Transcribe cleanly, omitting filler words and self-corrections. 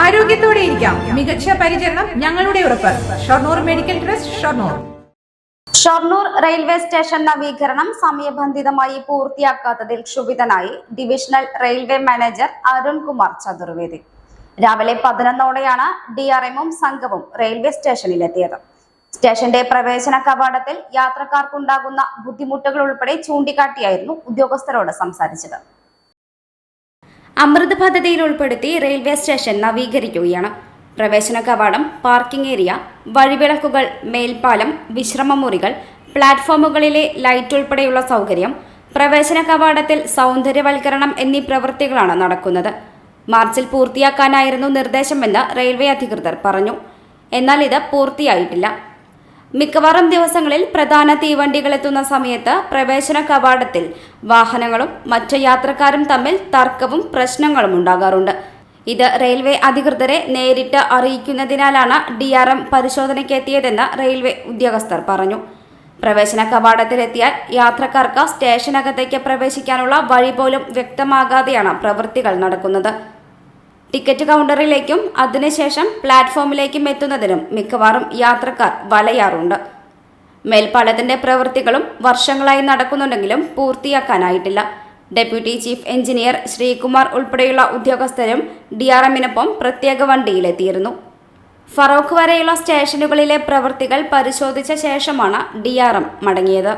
ആരോഗ്യത്തോടെ ഇരിക്കാം. മികച്ച പരിചരണം ഞങ്ങളുടെ ഉറപ്പ്. Shoranur medical trust, Shoranur. Shoranur railway station നവീകരണം സമയബന്ധിതമായി പൂർത്തിയാക്കാത്തതിൽ ക്ഷുഭിതനായി divisional railway manager Arunkumar Chaturvedi. രാവിലെ 11ഓടെയാണ് DRMഉം സംഘവും റെയിൽവേ സ്റ്റേഷനിലെത്തിയത്. സ്റ്റേഷന്റെ പ്രവേശന കവാടത്തിൽ യാത്രക്കാർക്കുണ്ടാകുന്ന ബുദ്ധിമുട്ടുകൾ ഉൾപ്പെടെ ചൂണ്ടിക്കാട്ടിയായിരുന്നു ഉദ്യോഗസ്ഥരോട് സംസാരിച്ചത്. അമൃത് പദ്ധതിയിൽ ഉൾപ്പെടുത്തി റെയിൽവേ സ്റ്റേഷൻ നവീകരിക്കുകയാണ്. പ്രവേശന കവാടം, പാർക്കിംഗ് ഏരിയ, വഴിവിളക്കുകൾ, മേൽപ്പാലം, വിശ്രമമുറികൾ, പ്ലാറ്റ്ഫോമുകളിലെ ലൈറ്റ് ഉൾപ്പെടെയുള്ള സൗകര്യം, പ്രവേശന കവാടത്തിൽ സൗന്ദര്യവൽക്കരണം എന്നീ പ്രവൃത്തികളാണ് നടക്കുന്നത്. മാർച്ചിൽ പൂർത്തിയാക്കാനായിരുന്നു നിർദ്ദേശമെന്ന് റെയിൽവേ അധികൃതർ പറഞ്ഞു. എന്നാൽ ഇത് പൂർത്തിയായിട്ടില്ല. മിക്കവാറും ദിവസങ്ങളിൽ പ്രധാന തീവണ്ടികൾ എത്തുന്ന സമയത്ത് പ്രവേശന കവാടത്തിൽ വാഹനങ്ങളും മറ്റു യാത്രക്കാരും തമ്മിൽ തർക്കവും പ്രശ്നങ്ങളും ഉണ്ടാകാറുണ്ട്. ഇത് റെയിൽവേ അധികൃതരെ നേരിട്ട് അറിയിക്കുന്നതിനാലാണ് DRM പരിശോധനയ്ക്കെത്തിയതെന്ന് റെയിൽവേ ഉദ്യോഗസ്ഥർ പറഞ്ഞു. പ്രവേശന കവാടത്തിലെത്തിയാൽ യാത്രക്കാർക്ക് സ്റ്റേഷനകത്തേക്ക് പ്രവേശിക്കാനുള്ള വഴി പോലും വ്യക്തമാകാതെയാണ് പ്രവൃത്തികൾ നടക്കുന്നത്. ടിക്കറ്റ് കൗണ്ടറിലേക്കും അതിനുശേഷം പ്ലാറ്റ്ഫോമിലേക്കും എത്തുന്നതിനും മിക്കവാറും യാത്രക്കാർ വലയാറുണ്ട്. മേൽപ്പാലത്തിന്റെ പ്രവൃത്തികളും വർഷങ്ങളായി നടക്കുന്നുണ്ടെങ്കിലും പൂർത്തിയാക്കാനായിട്ടില്ല. ഡെപ്യൂട്ടി ചീഫ് എഞ്ചിനീയർ ശ്രീകുമാർ ഉൾപ്പെടെയുള്ള ഉദ്യോഗസ്ഥരും DRMനൊപ്പം പ്രത്യേക വണ്ടിയിലെത്തിയിരുന്നു. ഫറോക്ക് വരെയുള്ള സ്റ്റേഷനുകളിലെ പ്രവൃത്തികൾ പരിശോധിച്ച ശേഷമാണ് DRM മടങ്ങിയത്.